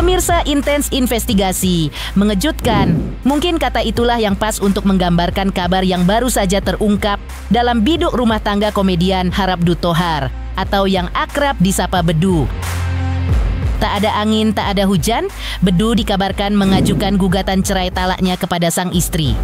Pemirsa, intens investigasi, mengejutkan. Mungkin kata itulah yang pas untuk menggambarkan kabar yang baru saja terungkap dalam biduk rumah tangga komedian Harabdu Thohar atau yang akrab disapa Bedu. Tak ada angin, tak ada hujan, Bedu dikabarkan mengajukan gugatan cerai talaknya kepada sang istri.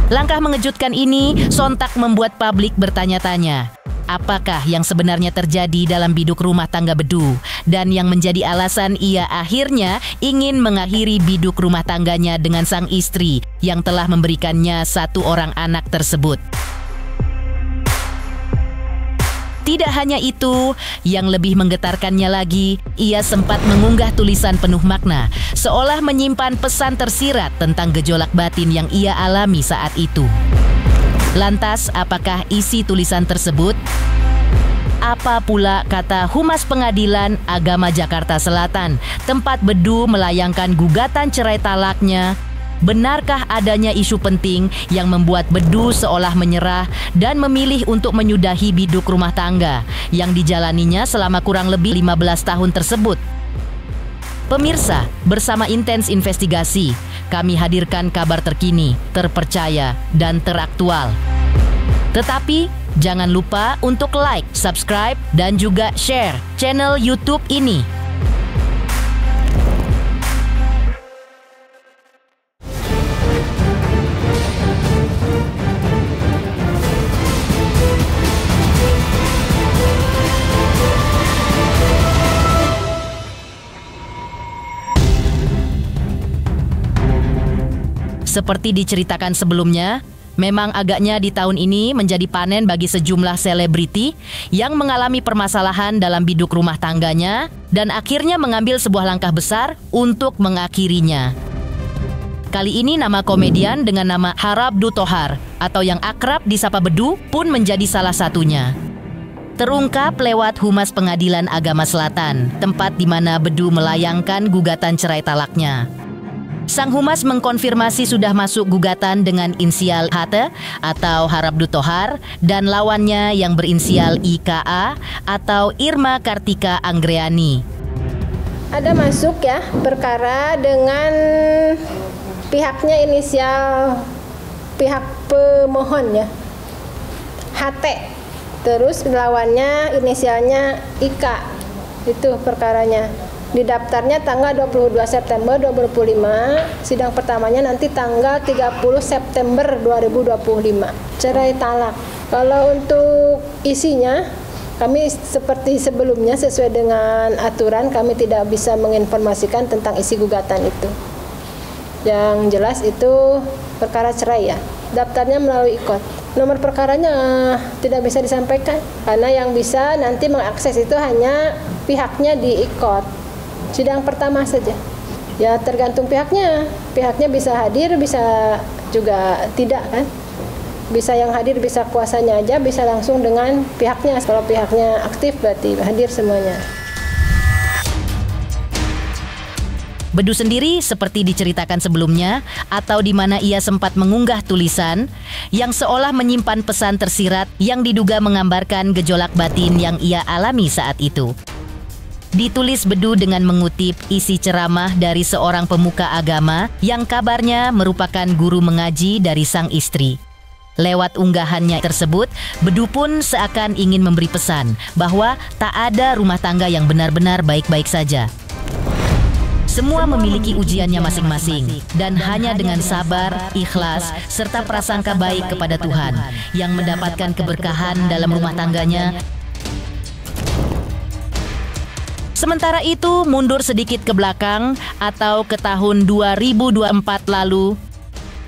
Langkah mengejutkan ini sontak membuat publik bertanya-tanya. Apakah yang sebenarnya terjadi dalam biduk rumah tangga Bedu dan yang menjadi alasan ia akhirnya ingin mengakhiri biduk rumah tangganya dengan sang istri yang telah memberikannya 1 orang anak tersebut. Tidak hanya itu, yang lebih menggetarkannya lagi, ia sempat mengunggah tulisan penuh makna, seolah menyimpan pesan tersirat tentang gejolak batin yang ia alami saat itu. Lantas, apakah isi tulisan tersebut? Apa pula kata Humas Pengadilan Agama Jakarta Selatan, tempat Bedu melayangkan gugatan cerai talaknya? Benarkah adanya isu penting yang membuat Bedu seolah menyerah dan memilih untuk menyudahi biduk rumah tangga yang dijalaninya selama kurang lebih 15 tahun tersebut? Pemirsa, bersama intens investigasi, kami hadirkan kabar terkini, terpercaya, dan teraktual. Tetapi, jangan lupa untuk like, subscribe, dan juga share channel YouTube ini. Seperti diceritakan sebelumnya, memang agaknya di tahun ini menjadi panen bagi sejumlah selebriti yang mengalami permasalahan dalam biduk rumah tangganya dan akhirnya mengambil sebuah langkah besar untuk mengakhirinya. Kali ini nama komedian dengan nama Harabdu Thohar atau yang akrab disapa Bedu pun menjadi salah satunya. Terungkap lewat Humas Pengadilan Agama Selatan, tempat di mana Bedu melayangkan gugatan cerai talaknya. Sang Humas mengkonfirmasi sudah masuk gugatan dengan inisial HT atau Harabdu Thohar dan lawannya yang berinisial IKA atau Irma Kartika Anggreani. Ada masuk ya perkara dengan pihaknya inisial pihak pemohon ya, HT. Terus lawannya inisialnya IK. Itu perkaranya. Di daftarnya tanggal 22 September 2025, sidang pertamanya nanti tanggal 30 September 2025. Cerai talak. Kalau untuk isinya, kami seperti sebelumnya sesuai dengan aturan kami tidak bisa menginformasikan tentang isi gugatan itu. Yang jelas itu perkara cerai ya. Daftarnya melalui IKOT. Nomor perkaranya tidak bisa disampaikan karena yang bisa nanti mengakses itu hanya pihaknya di IKOT. Sidang pertama saja. Ya tergantung pihaknya. Pihaknya bisa hadir, bisa juga tidak kan. Bisa yang hadir, bisa kuasanya aja, bisa langsung dengan pihaknya. Kalau pihaknya aktif berarti hadir semuanya. Bedu sendiri seperti diceritakan sebelumnya atau di mana ia sempat mengunggah tulisan yang seolah menyimpan pesan tersirat yang diduga menggambarkan gejolak batin yang ia alami saat itu. Ditulis Bedu dengan mengutip isi ceramah dari seorang pemuka agama yang kabarnya merupakan guru mengaji dari sang istri. Lewat unggahannya tersebut, Bedu pun seakan ingin memberi pesan bahwa tak ada rumah tangga yang benar-benar baik-baik saja. Semua memiliki ujiannya masing-masing dan hanya dengan sabar, ikhlas, serta prasangka baik kepada Tuhan yang mendapatkan keberkahan dalam rumah tangganya. Sementara itu, mundur sedikit ke belakang atau ke tahun 2024 lalu,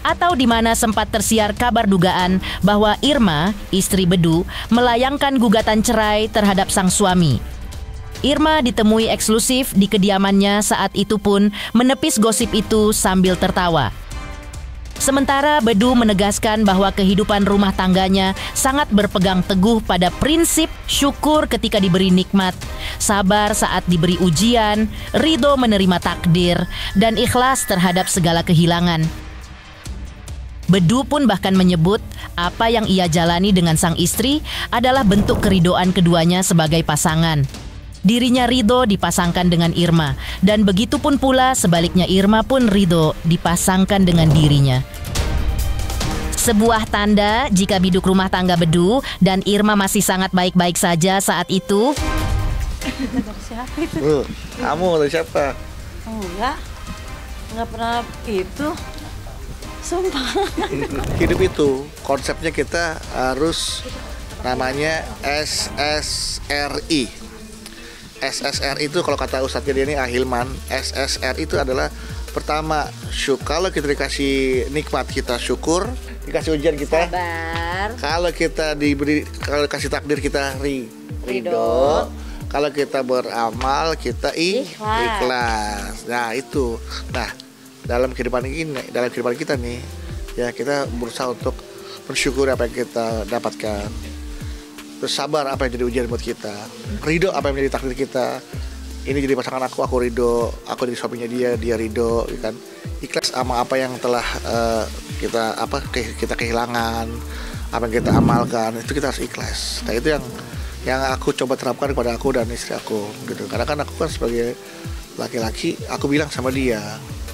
atau di mana sempat tersiar kabar dugaan bahwa Irma, istri Bedu, melayangkan gugatan cerai terhadap sang suami. Irma ditemui eksklusif di kediamannya saat itu pun menepis gosip itu sambil tertawa. Sementara Bedu menegaskan bahwa kehidupan rumah tangganya sangat berpegang teguh pada prinsip syukur ketika diberi nikmat, sabar saat diberi ujian, ridho menerima takdir, dan ikhlas terhadap segala kehilangan. Bedu pun bahkan menyebut apa yang ia jalani dengan sang istri adalah bentuk keridoan keduanya sebagai pasangan. Dirinya ridho dipasangkan dengan Irma, dan begitu pun pula sebaliknya Irma pun ridho dipasangkan dengan dirinya. Sebuah tanda jika biduk rumah tangga Bedu dan Irma masih sangat baik-baik saja saat itu. Dari siapa itu? Kamu dari siapa? Enggak pernah itu. Sumpah. Hidup itu konsepnya kita harus namanya SSRI. SSRI itu kalau kata Ustadznya dia ini Ahilman, SSRI itu adalah pertama, kalau kita dikasih nikmat kita syukur, dikasih ujian kita Sabar. Kalau kita kalau kasih takdir kita ridho. Kalau kita beramal kita ikhlas. Nah itu. Nah dalam kehidupan kita nih, ya kita berusaha untuk bersyukur apa yang kita dapatkan, bersabar apa yang jadi ujian buat kita, ridho apa yang menjadi takdir kita. Ini jadi pasangan aku ridho, aku jadi suaminya dia ridho, kan? Ikhlas sama apa yang telah kita kehilangan, apa yang kita amalkan, itu kita harus ikhlas. Nah itu yang aku coba terapkan kepada aku dan istri aku, gitu. Karena kan aku kan sebagai laki-laki, aku bilang sama dia,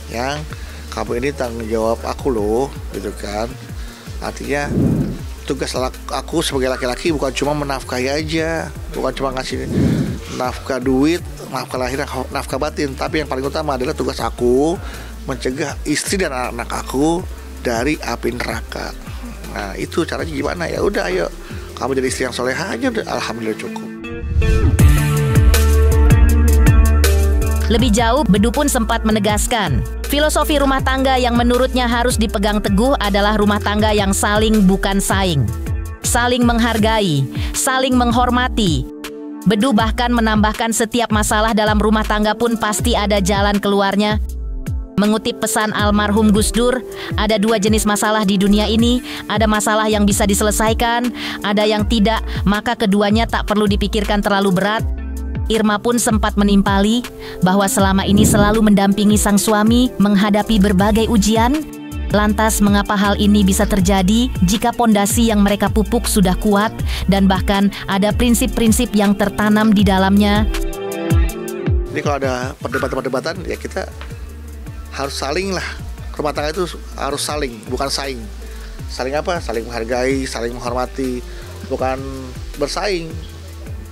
yang kamu ini tanggung jawab aku loh, gitu kan. Artinya tugas aku sebagai laki-laki bukan cuma menafkahi aja, bukan cuma ngasih nafkah duit, nafkah lahir, nafkah batin, tapi yang paling utama adalah tugas aku mencegah istri dan anak aku dari api neraka. Nah itu caranya gimana? Ya udah, ayo kamu jadi istri yang soleha aja, udah alhamdulillah cukup. Lebih jauh, Bedu pun sempat menegaskan, filosofi rumah tangga yang menurutnya harus dipegang teguh adalah rumah tangga yang saling bukan saing, saling menghargai, saling menghormati. Bedu bahkan menambahkan setiap masalah dalam rumah tangga pun pasti ada jalan keluarnya. Mengutip pesan almarhum Gus Dur, ada dua jenis masalah di dunia ini, ada masalah yang bisa diselesaikan, ada yang tidak, maka keduanya tak perlu dipikirkan terlalu berat. Irma pun sempat menimpali bahwa selama ini selalu mendampingi sang suami menghadapi berbagai ujian. Lantas mengapa hal ini bisa terjadi jika pondasi yang mereka pupuk sudah kuat dan bahkan ada prinsip-prinsip yang tertanam di dalamnya? Jadi kalau ada perdebatan ya kita harus saling lah. Rumah tangga itu harus saling, bukan saing. Saling apa? Saling menghargai, saling menghormati, bukan bersaing.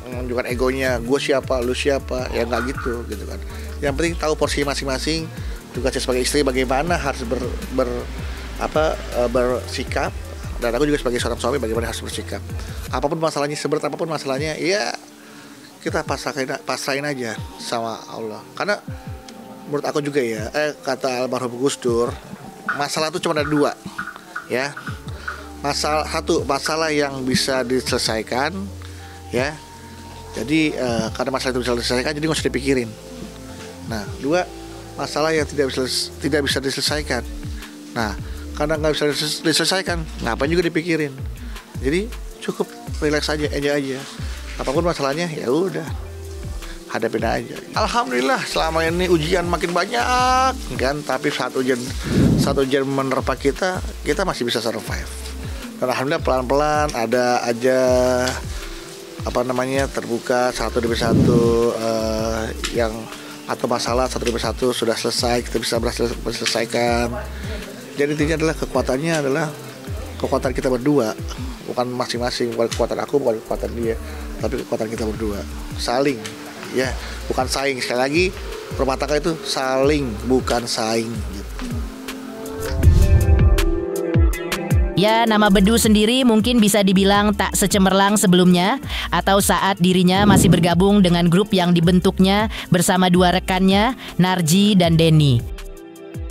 Menunjukkan egonya, gue siapa, lu siapa, ya nggak gitu kan. Yang penting tahu porsi masing-masing. Tugasnya sebagai istri bagaimana harus bersikap, dan aku juga sebagai seorang suami bagaimana harus bersikap. Apapun masalahnya, seberat apapun masalahnya, ya kita pasrahin aja sama Allah. Karena menurut aku juga ya, kata almarhum Gus Dur, masalah itu cuma ada dua, ya. Masalah yang bisa diselesaikan, ya. Jadi karena masalah itu bisa diselesaikan, jadi nggak usah dipikirin. Nah, dua, masalah yang tidak bisa diselesaikan. Nah, karena nggak bisa diselesaikan, ngapain juga dipikirin. Jadi cukup relax aja, enjoy aja. Apapun masalahnya, ya udah hadapin aja. Alhamdulillah selama ini ujian makin banyak, kan? Tapi saat ujian menerpa kita masih bisa survive. Dan alhamdulillah pelan-pelan ada aja terbuka satu demi satu yang atau masalah satu demi satu sudah selesai, kita bisa berhasil menyelesaikan. Jadi intinya adalah kekuatan kita berdua, bukan masing-masing, bukan kekuatan aku, bukan kekuatan dia, tapi kekuatan kita berdua, saling, ya, bukan saing. Sekali lagi, rumah tangga itu saling, bukan saing gitu. Ya, nama Bedu sendiri mungkin bisa dibilang tak secemerlang sebelumnya, atau saat dirinya masih bergabung dengan grup yang dibentuknya bersama dua rekannya, Narji dan Denny.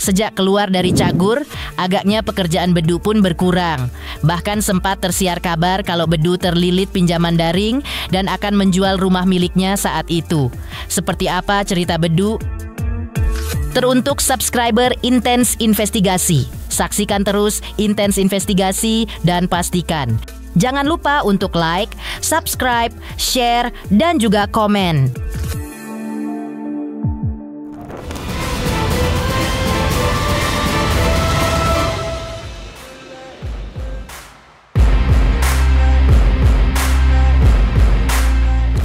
Sejak keluar dari Cagur, agaknya pekerjaan Bedu pun berkurang. Bahkan sempat tersiar kabar kalau Bedu terlilit pinjaman daring dan akan menjual rumah miliknya saat itu. Seperti apa cerita Bedu? Teruntuk subscriber Intens Investigasi, saksikan terus Intens Investigasi dan pastikan jangan lupa untuk like, subscribe, share, dan juga komen.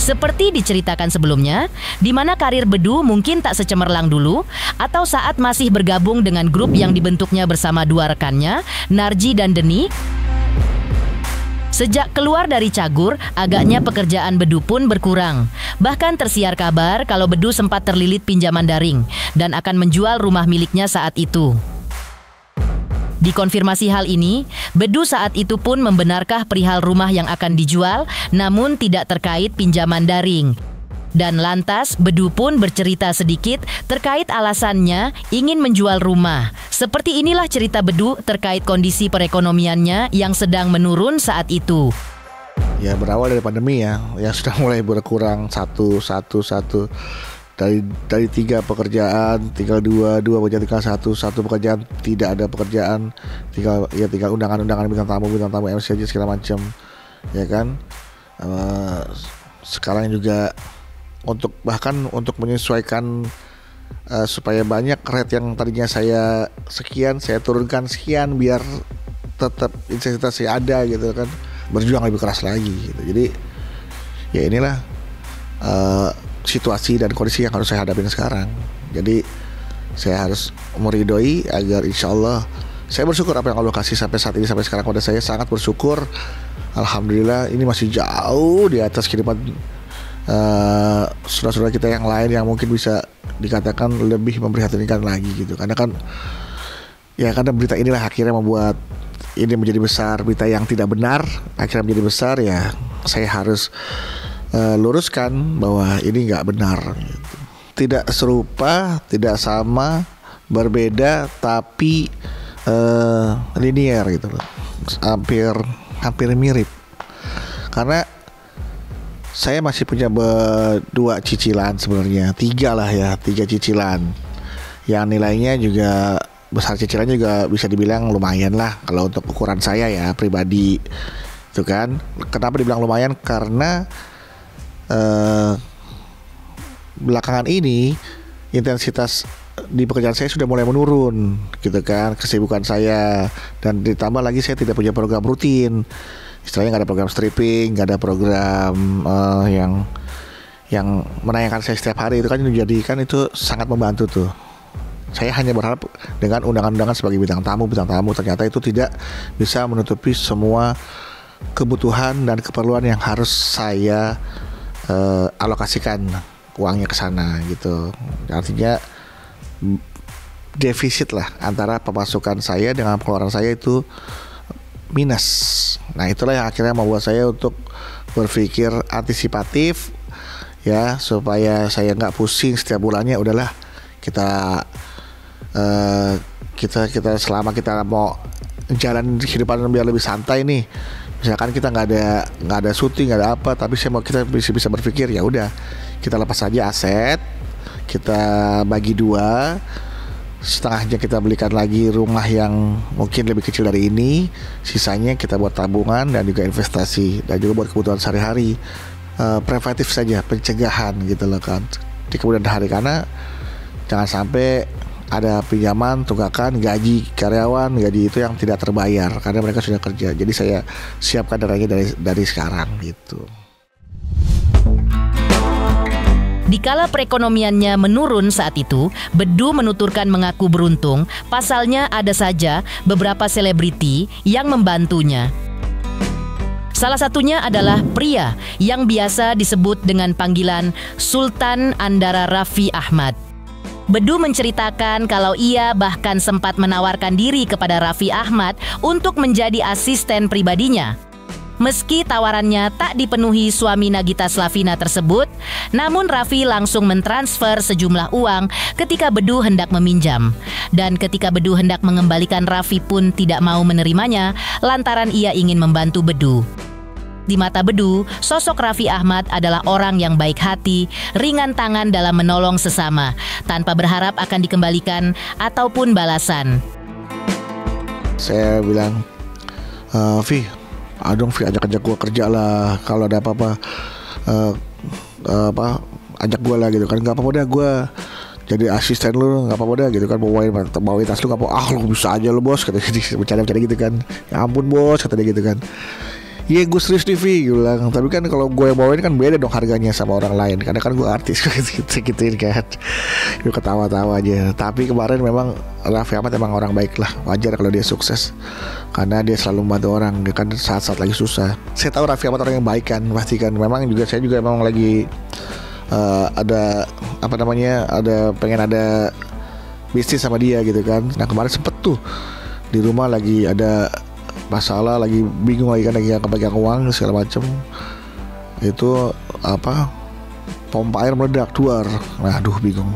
Seperti diceritakan sebelumnya, di mana karir Bedu mungkin tak secemerlang dulu, atau saat masih bergabung dengan grup yang dibentuknya bersama dua rekannya, Narji dan Deni. Sejak keluar dari Cagur, agaknya pekerjaan Bedu pun berkurang. Bahkan tersiar kabar kalau Bedu sempat terlilit pinjaman daring dan akan menjual rumah miliknya saat itu. Dikonfirmasi hal ini, Bedu saat itu pun membenarkah perihal rumah yang akan dijual, namun tidak terkait pinjaman daring. Dan lantas, Bedu pun bercerita sedikit terkait alasannya ingin menjual rumah. Seperti inilah cerita Bedu terkait kondisi perekonomiannya yang sedang menurun saat itu. Ya berawal dari pandemi ya, yang sudah mulai berkurang satu. Dari 3 pekerjaan tinggal 2 pekerjaan tinggal 1 pekerjaan tidak ada pekerjaan, tinggal undangan bintang tamu MC aja segala macam, ya kan. Sekarang juga bahkan untuk menyesuaikan supaya banyak rate yang tadinya saya sekian, saya turunkan sekian biar tetap intensitas saya ada gitu kan, berjuang lebih keras lagi gitu. Jadi ya inilah situasi dan kondisi yang harus saya hadapin sekarang. Jadi saya harus meridoi agar insya Allah, saya bersyukur apa yang Allah kasih sampai saat ini, sampai sekarang pada saya sangat bersyukur. Alhamdulillah ini masih jauh di atas kehidupan saudara-saudara kita yang lain yang mungkin bisa dikatakan lebih memprihatinkan lagi gitu. Karena berita inilah akhirnya membuat ini menjadi besar. Berita yang tidak benar akhirnya menjadi besar, ya saya harus luruskan bahwa ini nggak benar gitu. Tidak serupa, tidak sama, berbeda tapi linear gitu loh. Hampir mirip. Karena saya masih punya 2 cicilan sebenarnya, 3 cicilan yang nilainya juga besar, cicilannya juga bisa dibilang lumayan lah kalau untuk ukuran saya ya pribadi itu kan. Kenapa dibilang lumayan? Karena belakangan ini intensitas di pekerjaan saya sudah mulai menurun gitu kan, kesibukan saya, dan ditambah lagi saya tidak punya program rutin, istilahnya nggak ada program stripping, nggak ada program yang menayangkan saya setiap hari. Itu kan menjadikan itu sangat membantu tuh. Saya hanya berharap dengan undangan-undangan sebagai bintang tamu ternyata itu tidak bisa menutupi semua kebutuhan dan keperluan yang harus saya alokasikan uangnya ke sana gitu. Artinya defisit lah antara pemasukan saya dengan pengeluaran saya itu minus. Nah itulah yang akhirnya membuat saya untuk berpikir antisipatif ya, supaya saya nggak pusing setiap bulannya. Udahlah kita selama kita mau jalan kehidupan biar lebih santai nih, misalkan kita nggak ada syuting, nggak ada apa, tapi kita bisa berpikir ya udah kita lepas saja aset, kita bagi 2, setengahnya kita belikan lagi rumah yang mungkin lebih kecil dari ini, sisanya kita buat tabungan dan juga investasi dan juga buat kebutuhan sehari-hari, preventif saja, pencegahan gitu loh kan di kemudian hari. Karena jangan sampai ada pinjaman, tunggakan, gaji karyawan, gaji itu yang tidak terbayar karena mereka sudah kerja. Jadi saya siapkan dananya dari sekarang gitu. Dikala perekonomiannya menurun saat itu, Bedu menuturkan mengaku beruntung, pasalnya ada saja beberapa selebriti yang membantunya. Salah satunya adalah pria yang biasa disebut dengan panggilan Sultan Andara Raffi Ahmad. Bedu menceritakan kalau ia bahkan sempat menawarkan diri kepada Raffi Ahmad untuk menjadi asisten pribadinya. Meski tawarannya tak dipenuhi suami Nagita Slavina tersebut, namun Raffi langsung mentransfer sejumlah uang ketika Bedu hendak meminjam. Dan ketika Bedu hendak mengembalikan, Raffi pun tidak mau menerimanya lantaran ia ingin membantu Bedu. Di mata Bedu, sosok Raffi Ahmad adalah orang yang baik hati, ringan tangan dalam menolong sesama, tanpa berharap akan dikembalikan ataupun balasan. Saya bilang, Vi, ajak gua kerja lah, kalau ada apa-apa, ajak gua lah gitu kan, nggak apa-apa dah gua jadi asisten lu, nggak apa-apa dah gitu kan, bawain tas lu nggak apa-apa, lu bisa aja lu bos, kata dia, bercanda gitu kan, ya ampun bos, kata dia gitu kan. Iya gue serius TV, gue bilang. Tapi kan kalau gue yang bawain kan beda dong harganya sama orang lain. Karena kan gue artis gitu-gituin kan. Gue ketawa-tawa aja. Tapi kemarin memang Raffi Ahmad emang orang baik lah. Wajar kalau dia sukses, karena dia selalu membantu orang. Dia kan saat-saat lagi susah. Saya tahu Raffi Ahmad orang yang baik kan, pasti kan. Memang juga saya juga memang lagi ada apa namanya, ada pengen ada bisnis sama dia gitu kan. Nah kemarin sempet tuh di rumah lagi ada masalah, lagi bingung lagi kan, lagi kebagian uang segala macem. Itu apa, pompa air meledak keluar. Nah aduh bingung.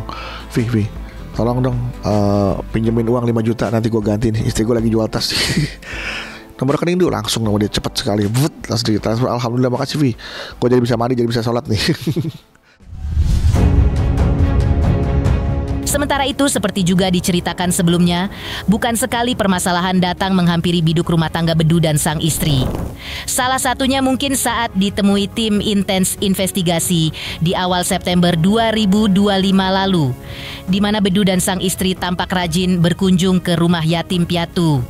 Vi tolong dong pinjemin uang 5 juta, nanti gue ganti nih, istri gue lagi jual tas. Nomor rekening dulu, langsung nomor dia cepet sekali, langsung ditransfer. Alhamdulillah, makasih Vi, gue jadi bisa mandi, jadi bisa sholat nih. Sementara itu, seperti juga diceritakan sebelumnya, bukan sekali permasalahan datang menghampiri biduk rumah tangga Bedu dan sang istri. Salah satunya mungkin saat ditemui tim intens investigasi di awal September 2025 lalu, di mana Bedu dan sang istri tampak rajin berkunjung ke rumah yatim piatu.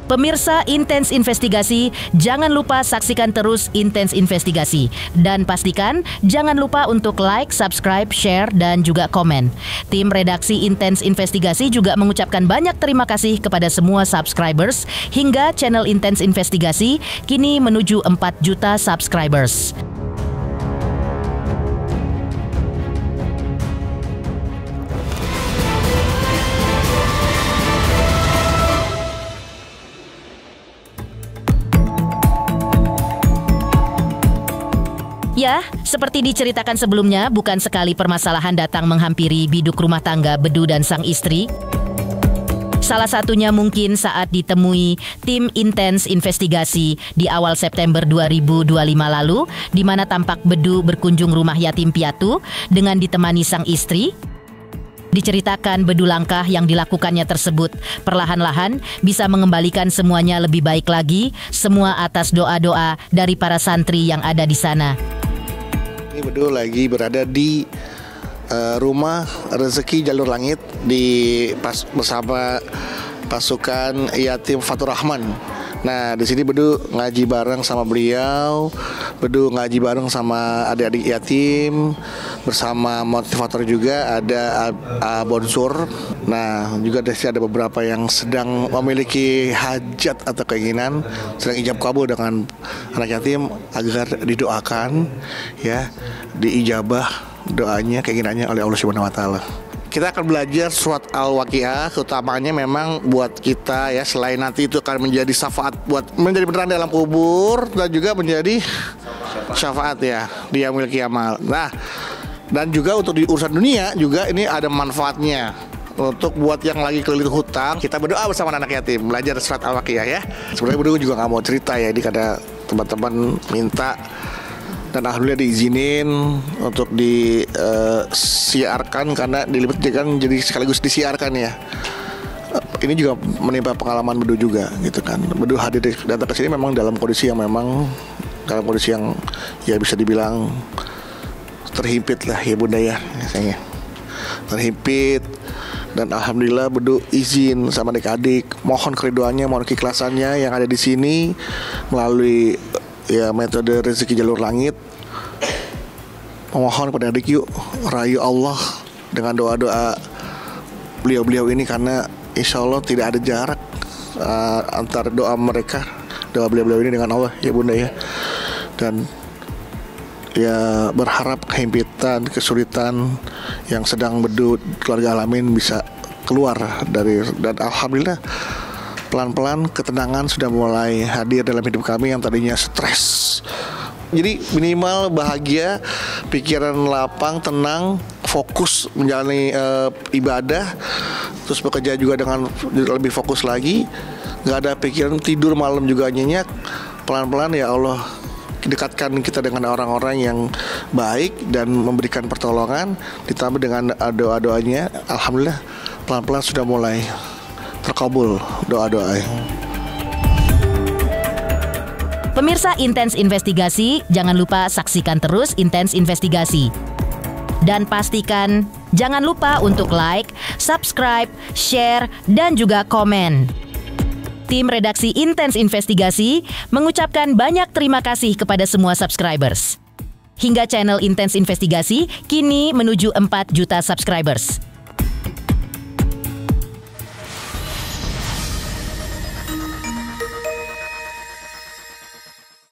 Pemirsa Intens Investigasi, jangan lupa saksikan terus Intens Investigasi. Dan pastikan jangan lupa untuk like, subscribe, share, dan juga komen. Tim redaksi Intens Investigasi juga mengucapkan banyak terima kasih kepada semua subscribers hingga channel Intens Investigasi kini menuju 4 juta subscribers. Ya, seperti diceritakan sebelumnya, bukan sekali permasalahan datang menghampiri biduk rumah tangga Bedu dan sang istri. Salah satunya mungkin saat ditemui tim intens investigasi di awal September 2025 lalu, di mana tampak Bedu berkunjung rumah yatim piatu dengan ditemani sang istri. Diceritakan Bedu langkah yang dilakukannya tersebut perlahan-lahan bisa mengembalikan semuanya lebih baik lagi, semua atas doa-doa dari para santri yang ada di sana. Ini Bedu lagi berada di rumah rezeki Jalur Langit bersama pasukan yatim Fatur Rahman. Nah di sini Bedu ngaji bareng sama beliau, Bedu ngaji bareng sama adik-adik yatim, bersama motivator juga ada Bonsur. Nah juga ada beberapa yang sedang memiliki hajat atau keinginan, sedang ijab kabul dengan anak yatim agar didoakan, ya, diijabah doanya, keinginannya oleh Allah Subhanahu wa taala. Kita akan belajar surat Al-Waqiah, utamanya memang buat kita ya, selain nanti itu akan menjadi syafaat buat menjadi beneran dalam kubur, dan juga menjadi syafaat ya di yaumil qiyamah. Nah, dan juga untuk di urusan dunia juga ini ada manfaatnya. Untuk buat yang lagi keliling hutang, kita berdoa bersama anak yatim, belajar surat Al-Waqiah ya. Sebenarnya Bedu juga nggak mau cerita ya, ini karena teman-teman minta. Dan alhamdulillah diizinin untuk disiarkan, karena dilibatkan jadi sekaligus disiarkan ya. Ini juga menimpa pengalaman Bedu juga gitu kan. Bedu hadir datang ke sini memang dalam kondisi yang ya bisa dibilang terhimpit lah ya Bunda ya, biasanya terhimpit. Dan alhamdulillah Bedu izin sama adik-adik, mohon keridoannya, mohon keikhlasannya yang ada di sini melalui ya metode rezeki Jalur Langit. Memohon kepada adik, yuk rayu Allah dengan doa-doa beliau-beliau ini, karena insya Allah tidak ada jarak antara doa mereka, doa beliau-beliau ini dengan Allah ya Bunda ya. Dan ya berharap kehimpitan, kesulitan yang sedang Bedu keluarga alamin bisa keluar dari, dan alhamdulillah pelan-pelan ketenangan sudah mulai hadir dalam hidup kami yang tadinya stres. Jadi minimal bahagia, pikiran lapang, tenang, fokus menjalani ibadah, terus bekerja juga dengan lebih fokus lagi. Gak ada pikiran tidur malam juga nyenyak. Pelan-pelan ya Allah dekatkan kita dengan orang-orang yang baik dan memberikan pertolongan, ditambah dengan doa-doanya. Alhamdulillah pelan-pelan sudah mulai terkabul doa-doa. Pemirsa Intens Investigasi, jangan lupa saksikan terus Intens Investigasi. Dan pastikan jangan lupa untuk like, subscribe, share, dan juga komen. Tim redaksi Intens Investigasi mengucapkan banyak terima kasih kepada semua subscribers. Hingga channel Intens Investigasi kini menuju 4 juta subscribers.